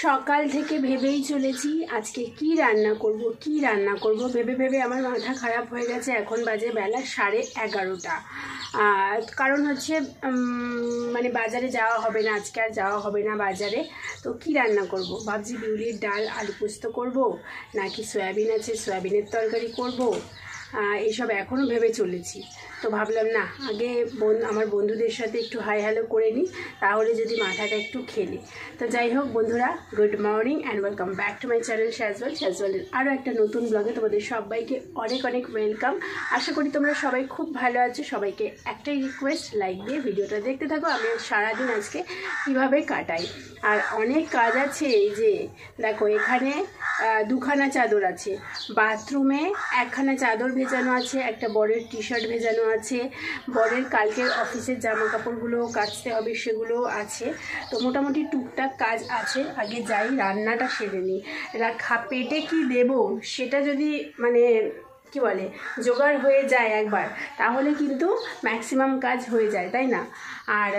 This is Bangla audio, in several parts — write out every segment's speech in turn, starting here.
সকাল থেকে ভেবেই চলেছি আজকে কি রান্না করব ভেবে ভেবে আমার মাথা খারাপ হয়ে গেছে। এখন বাজে বেলা 11:30। কারণ হচ্ছে মানে বাজারে যাওয়া হবে না, আজকে আর যাওয়া হবে না বাজারে। তো কি রান্না করব ভাবছি, বিউলির ডাল আলু পোস্ত করব নাকি সয়াবিন আছে সয়াবিনের তরকারি করব, এইসব এখনও ভেবে চলেছি। তো ভাবলাম না, আগে আমার বন্ধুদের সাথে একটু হাই হ্যালো করে নিই, তাহলে যদি মাথাটা একটু খেলে। তো যাই হোক বন্ধুরা, good morning and welcome back to my channel শ্যাজওয়ালের আরও একটা নতুন ব্লগে তোমাদের সবাইকে অনেক অনেক ওয়েলকাম। আশা করি তোমরা সবাই খুব ভালো আছো। সবাইকে একটাই রিকোয়েস্ট, লাইক দিয়ে ভিডিওটা দেখতে থাকো। আমি সারাদিন আজকে কীভাবে কাটাই, আর অনেক কাজ আছে। এই যে দেখো, এখানে দুখানা চাদর আছে, বাথরুমে একখানা চাদর ভেজানো আছে, একটা বরের টি শার্ট ভেজানো আছে, বরের কালকের অফিসের জামা কাপড়গুলো কাচতে হবে সেগুলোও আছে। তো মোটামুটি টুকটাক কাজ আছে। আগে যাই রান্নাটা সেরে নিই। পেটে কি দেবো সেটা যদি মানে কি বলে জোগাড় হয়ে যায় একবার, তাহলে কিন্তু ম্যাক্সিমাম কাজ হয়ে যায়, তাই না? আর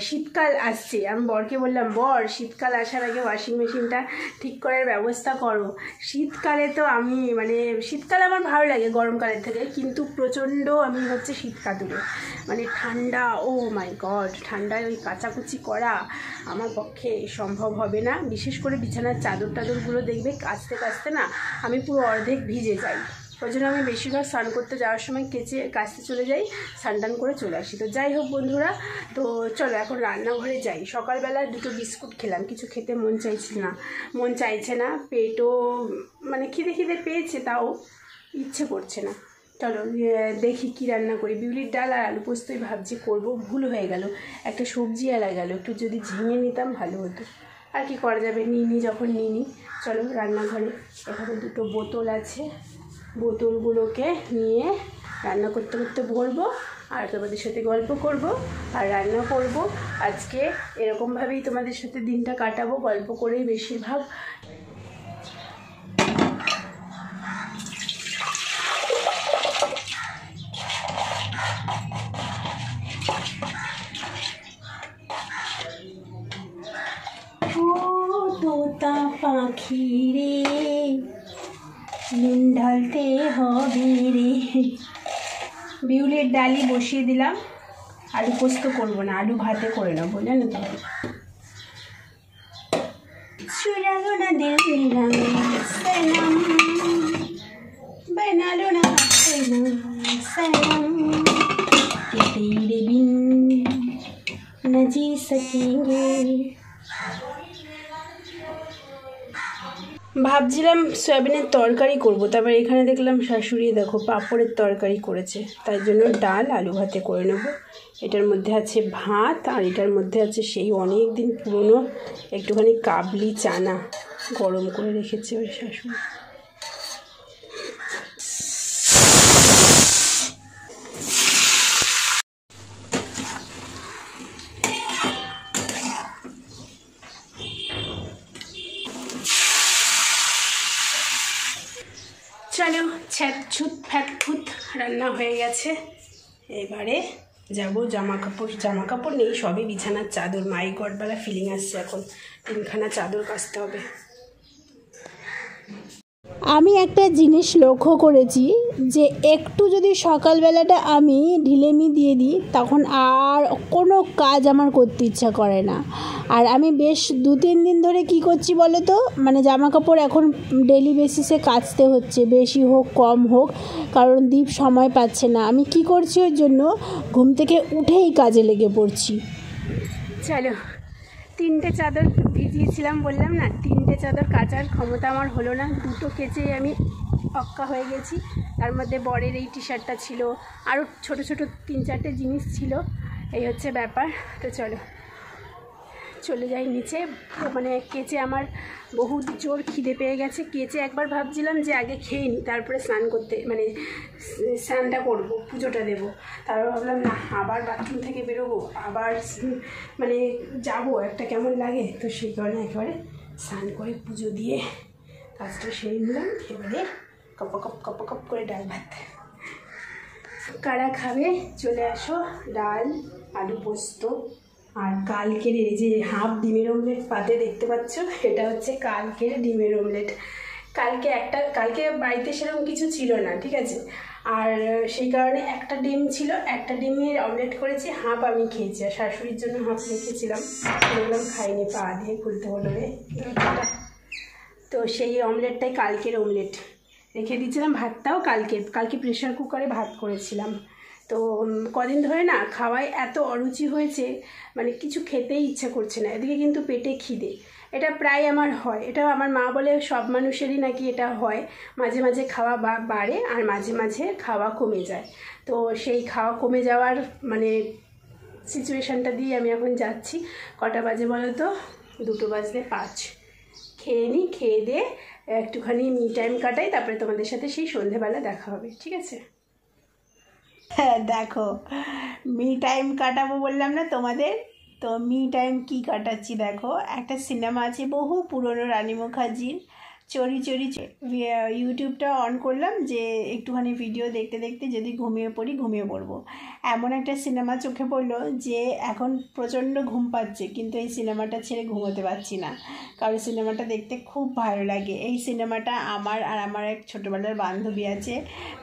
শীতকাল আসছে, আমি বরকে বললাম, বর শীতকাল আসার আগে ওয়াশিং মেশিনটা ঠিক করার ব্যবস্থা করো। শীতকালে তো আমি মানে শীতকাল আমার ভালো লাগে গরমকালের থেকে, কিন্তু প্রচণ্ড আমি হচ্ছে শীতকাতুরে, মানে ঠান্ডা, ও মাই গড, ঠান্ডায় ওই কাচাকুচি করা আমার পক্ষে সম্ভব হবে না। বিশেষ করে বিছানার চাদরগুলো দেখবে কাচতে কাচতে না আমি পুরো অর্ধেক ভিজে যাই। ওই জন্য আমি বেশিরভাগ স্নান করতে যাওয়ার সময় কাচতে চলে যাই, স্নান করে চলে আসি। তো যাই হোক বন্ধুরা, তো চলো এখন রান্নাঘরে যাই। সকালবেলা 2টো বিস্কুট খেলাম, কিছু খেতে মন চাইছে না, পেটও মানে খিদে পেয়েছে, তাও ইচ্ছে করছে না। চলো দেখি কি রান্না করি। বিউলির ডাল আর আলু পোস্তই ভাবছি করব, ভুল হয়ে গেল, একটা সবজি এড়া গেল, একটু যদি ঝিঙে নিতাম ভালো হতো। আর কি করা যাবে, যখন নিই। চলো রান্নাঘরে, এখানে 2টো বোতল আছে, বোতলগুলোকে নিয়ে রান্না করতে করতে ভরবো, আর তোমাদের সাথে গল্প করব আর রান্না করব। আজকে এরকমভাবেই তোমাদের সাথে দিনটা কাটাবো, গল্প করেই বেশিরভাগ। তোতা পাখি রে, নুন ঢালতে হবে রে। বিউলির ডালি বসিয়ে দিলাম, আলু পোস্ত করবো না, আলু ভাতে করে নেবো, জানো তো। চুরালো না দিল সালাম, বানালো না সালাম, তেরে বিন না জি সকেঙ্গে। ভাবছিলাম সয়াবিনের তরকারি করব, তারপর এখানে দেখলাম শাশুড়ি দেখো পাঁপড়ের তরকারি করেছে, তাই জন্য ডাল আলু ভাতে করে নেব। এটার মধ্যে আছে ভাত, আর এটার মধ্যে আছে সেই অনেক দিন পুরনো একটুখানি কাবলি চানা গরম করে রেখেছে ওই শাশুড়ি। চলো ফ্যাট রান্না হয়ে গেছে। এবারে যাব জামা কাপড় নেই, সবই বিছানার চাদর। মাই গডবেলা ফিলিং আসছে, এখন 3খানা চাদর কাচতে হবে। আমি একটা জিনিস লক্ষ্য করেছি, যে একটু যদি সকালবেলাটা আমি ঢিলেমি দিয়ে দিই, তখন আর কোনো কাজ আমার করতে ইচ্ছা করে না। আর আমি বেশ 2-3 দিন ধরে কি করছি বলো তো, মানে জামা কাপড় এখন ডেলি বেসিসে কাচতে হচ্ছে, বেশি হোক কম হোক, কারণ দীপ সময় পাচ্ছে না। আমি কি করছি, ওর জন্য ঘুম থেকে উঠেই কাজে লেগে পড়ছি। চলো, 3টে চাদর ভিজিয়েছিলাম বললাম না, 3টে চাদর কাচার ক্ষমতা আমার হলো না, 2টো কেচেই আমি অক্কা হয়ে গেছি। তার মধ্যে বরের এই টি শার্টটা ছিল, আরও ছোট 3-4টে জিনিস ছিল, এই হচ্ছে ব্যাপার। তো চলে যাই নিচে। মানে কেচে আমার বহু জোর খিদে পেয়ে গেছে। কেচে একবার ভাবছিলাম যে আগে খেয়ে নিই, তারপরে স্নানটা করবো, পুজোটা দেবো। তারপর ভাবলাম না, আবার বাথরুম থেকে বেরোবো, আবার মানে যাবো, একটা কেমন লাগে। তো সেই কারণে একেবারে স্নান করে পুজো দিয়ে কাজটা সেরে নিলাম। এবারে কপ করে ডাল ভাত। কারা খাবে চলে আসো। ডাল আলু পোস্ত আর কালকের এই যে হাফ ডিমের অমলেট পাতে দেখতে পাচ্ছ, এটা হচ্ছে কালকের ডিমের অমলেট। কালকে বাড়িতে সেরকম কিছু ছিল না, ঠিক আছে, আর সেই কারণে একটা ডিম ছিল, একটা ডিমের অমলেট করেছি, হাফ আমি খেয়েছি, আর শাশুড়ির জন্য হাফ রেখেছিলাম, বললাম খাইনি, পা দিয়ে খুলতে হলো রে। তো সেই অমলেটটাই কালকের অমলেট রেখে দিয়েছিলাম। ভাতটাও কালকে প্রেশার কুকারে ভাত করেছিলাম। তো কদিন ধরে না খাওয়ায় এত অরুচি হয়েছে, মানে কিছু খেতেই ইচ্ছা করছে না, এদিকে কিন্তু পেটে খিদে। এটা প্রায় আমার হয়, এটা আমার মা বলে সব মানুষেরই নাকি এটা হয়, মাঝে মাঝে খাওয়া বাড়ে আর মাঝে মাঝে খাওয়া কমে যায়। তো সেই খাওয়া কমে যাওয়ার মানে সিচুয়েশানটা দিয়ে আমি এখন যাচ্ছি। কটা বাজে বলো তো? 2:05। খেয়ে নিই, খেয়ে দিয়ে একটুখানি মি টাইম কাটাই, তারপরে তোমাদের সাথে সেই সন্ধেবেলা দেখা হবে, ঠিক আছে? হ্যাঁ দেখো, মি টাইম কাটাবো বললাম না তোমাদের, তো মি টাইম কি কাটাচ্ছি দেখো। একটা সিনেমা আছে বহু পুরনো, রানী মুখার্জির, চোরি চোরি। ইউটিউবটা অন করলাম যে একটুখানি ভিডিও দেখতে দেখতে যদি ঘুমিয়ে পড়বো। এমন একটা সিনেমা চোখে পড়লো যে এখন প্রচণ্ড ঘুম পাচ্ছে, কিন্তু এই সিনেমাটা ছেড়ে ঘুমোতে পারছি না, কারণ সিনেমাটা দেখতে খুব ভালো লাগে। এই সিনেমাটা আমার এক ছোটোবেলার বান্ধবী আছে,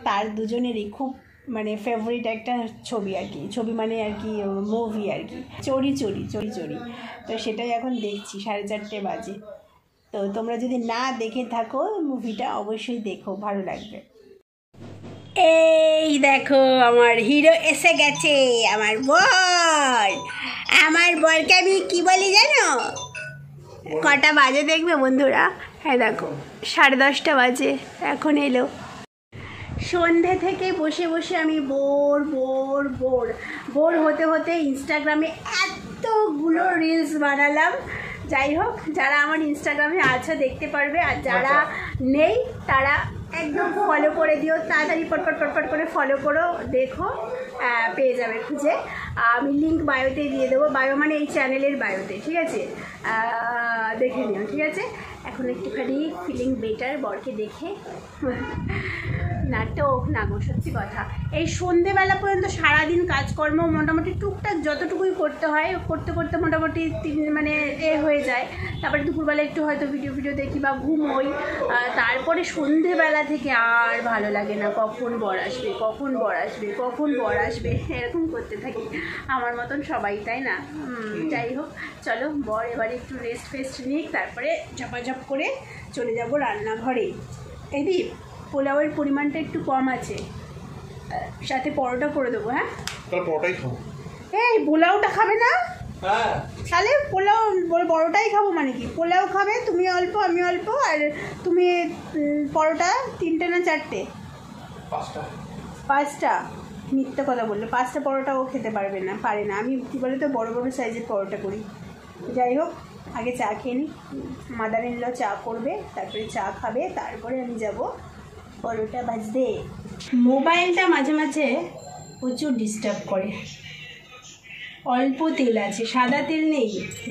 তার দুজনেরই খুব মানে ফেভারিট একটা ছবি আর কি, ছবি মানে আর কি মুভি আর কি, চোরি চোরি। তো সেটাই এখন দেখছি, 4:30 বাজে। তো তোমরা যদি না দেখে থাকো মুভিটা অবশ্যই দেখো, ভালো লাগবে। এই দেখো আমার হিরো এসে গেছে, আমার বরকে আমি কি বলি জানো? কটা বাজে দেখবে বন্ধুরা? হ্যাঁ দেখো 10:30 বাজে, এখন এলো। সন্ধে থেকে বসে বসে আমি বোর হতে ইনস্টাগ্রামে এতগুলো রিলস বানালাম। যাই হোক, যারা আমার ইনস্টাগ্রামে আছে দেখতে পারবে, আর যারা নেই তারা একদম ফলো করে দিও, তাড়াতাড়ি পটপট করে ফলো করো, দেখো পেয়ে যাবে খুঁজে। আমি লিঙ্ক বায়োতে দিয়ে দেবো, বায়ো মানে এই চ্যানেলের বায়োতে, ঠিক আছে? দেখে নিও, ঠিক আছে? এখন একটুখানি ফিলিং বেটার বরকে দেখে। নাটক না গো, সত্যি কথা, এই সন্ধেবেলা পর্যন্ত সারাদিন কাজকর্ম মোটামুটি টুকটাক যতটুকুই করতে হয়, করতে মোটামুটি মানে হয়ে যায়। তারপরে দুপুরবেলা একটু হয়তো ভিডিও দেখি বা ঘুমোই, তারপরে সন্ধেবেলা থেকে আর ভালো লাগে না, কখন বর আসবে এরকম করতে থাকি, আমার মতন সবাই, তাই না? যাই হোক, চলো বর এবারে একটু রেস্ট নিক, তারপরে ঝপাঝপ করে চলে যাব রান্নাঘরে। এই পোলাওয়ের পরিমাণটা একটু কম আছে, সাথে পরোটা করে দেবো। হ্যাঁ, পরোটাই খাবো। এই পোলাওটা খাবে না? হ্যাঁ, তাহলে পোলাও বড়টাই খাবো, মানে কি পোলাও খাবে তুমি অল্প আমি অল্প, আর তুমি পরোটা 3টে না 4টে? 5টা? মিথ্যা কথা বললো, 5টা পরোটা ও খেতে পারে না। আমি কী বলে তো বড় সাইজের পরোটা করি। যাই হোক, আগে চা খেয়ে নিই, মাদার ইন ল চা করবে, তারপরে চা খাবে, তারপরে আমি যাব পরোটা ভাজতে। মোবাইলটা মাঝে মাঝে প্রচুর ডিস্টার্ব করে। অল্প তেল আছে, সাদা তেল নেই,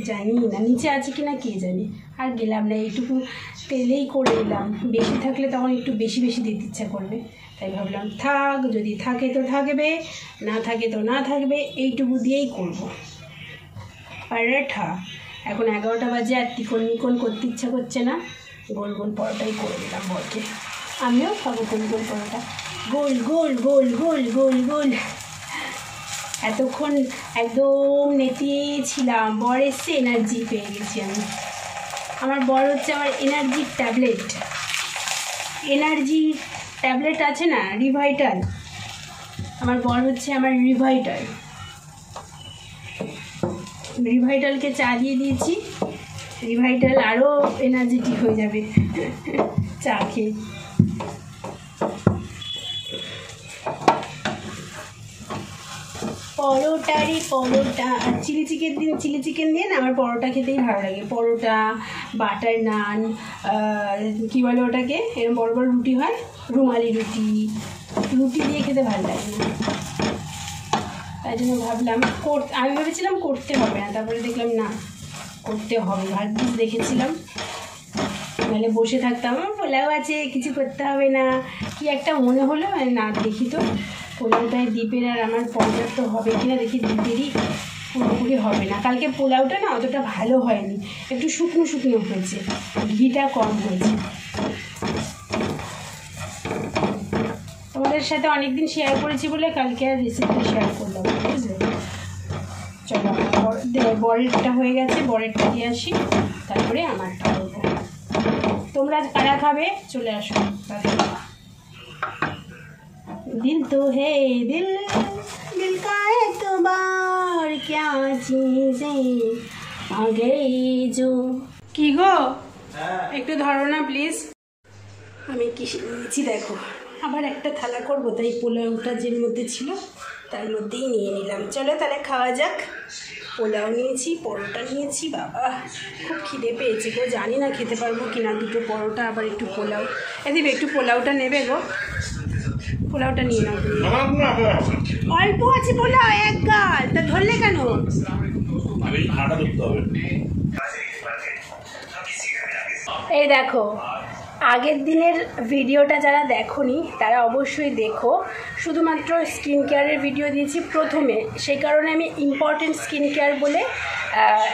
জানি না নিচে আছে কিনা কে জানে, আর গেলাম না, এইটুকু তেলেই করে এলাম। বেশি থাকলে তখন একটু বেশি দিতে ইচ্ছা করবে, তাই ভাবলাম থাক, যদি থাকে তো থাকবে, না থাকে তো না থাকবে, এইটুকু দিয়েই করব পরোটা। এখন 11টা বাজে, আর নিকন করতে ইচ্ছা করছে না, গোল পরোটাই করে দিলাম বরকে। আমিও খাবো গোল পরোটা, গোল। এতক্ষণ একদম নেতিয়েছিলাম, বর এসছে, এনার্জি পেয়ে গেছি আমি। আমার বর হচ্ছে আমার এনার্জির ট্যাবলেট আছে না, রিভাইটাল, আমার বর হচ্ছে আমার রিভাইটালকে চা দিয়ে দিয়েছি, রিভাইটাল আরও এনার্জেটিক হয়ে যাবে চা খেয়ে। পরোটা আর চিলি চিকেন দিয়ে না আমার পরোটা খেতেই ভালো লাগে। পরোটা, বাটার নান, কী বলে ওটাকে, এরকম বড় রুটি হয়, রুমালি রুটি দিয়ে খেতে ভালো লাগে না, তাই জন্য ভাবলাম আমি ভেবেছিলাম করতে হবে না, তারপরে দেখলাম না করতে হবে, ভাগ্যিস দেখেছিলাম, নাহলে বসে থাকতাম, পোলাও আছে কিছু করতে হবে না, কি একটা মনে হলো, না দেখি তো পোলাওটায় দ্বীপের আর আমার পর্যাপ্ত হবে কিনা, দেখি দ্বীপেরই পুরোপুরি হবে না। কালকে পোলাওটা না অতটা ভালো হয়নি, একটু শুকনো শুকনো হয়েছে, ঘিটা কম হয়েছে। তোমাদের সাথে অনেকদিন শেয়ার করেছি বলে কালকে আর রেসিপি শেয়ার করলাম, বুঝলে? চলো বরেরটা হয়ে গেছে, বরেরটা দিয়ে আসি, তারপরে আমারটা করবো। তোমরা কারা খাবে চলে আসো। दिल तो है दिल, दिल का एतबार क्या चीजें आ गई जो। কি গো একটু ধরো না প্লিজ। আমি কি নিয়েছি দেখো, আবার একটা থালা করবো, তাই পোলাওটা যে মধ্যে ছিল তার মধ্যেই নিয়ে নিলাম। চলো তাহলে খাওয়া যাক। পোলাও নিয়েছি, পরোটা নিয়েছি, বাবা খুব খিদে পেয়েছে গো, জানি না খেতে পারবো কিনা। দুটো পরোটা আবার একটু পোলাও। দিবে একটু পোলাওটা নেবে গো, পোলাওটা নিয়ে নাও। অল্প আছে পোলাও, এক গাল, তা ধরলে কেন? এই দেখো, আগের দিনের ভিডিওটা যারা দেখোনি তারা অবশ্যই দেখো। শুধুমাত্র স্কিন কেয়ারের ভিডিও দিয়েছি প্রথমে, সেই কারণে আমি ইম্পর্টেন্ট স্কিন কেয়ার বলে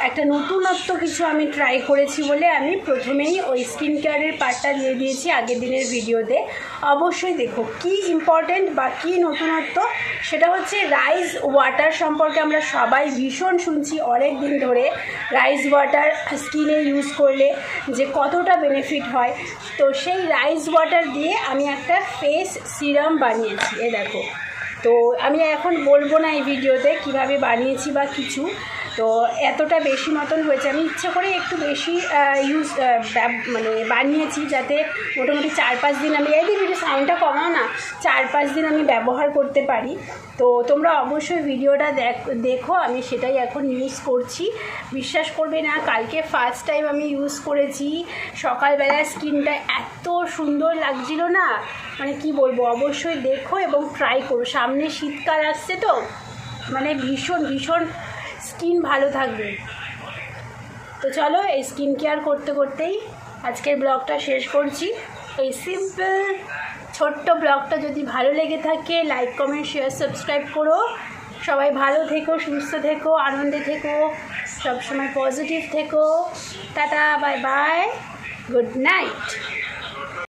একটা নতুনত্ব কিছু আমি ট্রাই করেছি বলে আমি প্রথমেই ওই স্কিন কেয়ারের পার্টটা দিয়ে দিয়েছি আগের দিনের ভিডিওতে। অবশ্যই দেখো কি ইম্পর্টেন্ট বা কী নতুনত্ব। সেটা হচ্ছে রাইস ওয়াটার সম্পর্কে আমরা সবাই ভীষণ শুনছি অনেক দিন ধরে, রাইস ওয়াটার স্কিনে ইউজ করলে যে কতটা বেনিফিট হয়। তো সেই রাইস ওয়াটার দিয়ে আমি একটা ফেস সিরাম বানিয়েছি, এ দেখো। তো আমি এখন বলবো না এই ভিডিওতে কিভাবে বানিয়েছি বা কিছু, তো এতটা বেশি মতন হয়েছে। আমি ইচ্ছে করে একটু বেশি মানে বানিয়েছি, যাতে মোটামুটি 4-5 দিন আমি, এই ভিডিও সাউন্ডটা কমাও না, 4-5 দিন আমি ব্যবহার করতে পারি। তো তোমরা অবশ্যই ভিডিওটা দেখো, আমি সেটাই এখন ইউজ করছি। বিশ্বাস করবে না, কালকে ফার্স্ট টাইম আমি ইউজ করেছি, সকালবেলা স্কিনটা এত সুন্দর লাগছিল না, মানে কি বলবো। অবশ্যই দেখো এবং ট্রাই করো, সামনে শীতকাল আসছে তো, মানে ভীষণ ভীষণ স্কিন ভালো থাকবে। তো চলো এই স্কিন কেয়ার করতে করতেই আজকের ব্লগটা শেষ করছি। এই সিম্পল ছোট্ট ব্লগটা যদি ভালো লেগে থাকে লাইক কমেন্ট শেয়ার সাবস্ক্রাইব করো। সবাই ভালো থেকো, সুস্থ থেকো, আনন্দে থেকো, সবসময় পজিটিভ থেকো। Tata, bye bye, good night.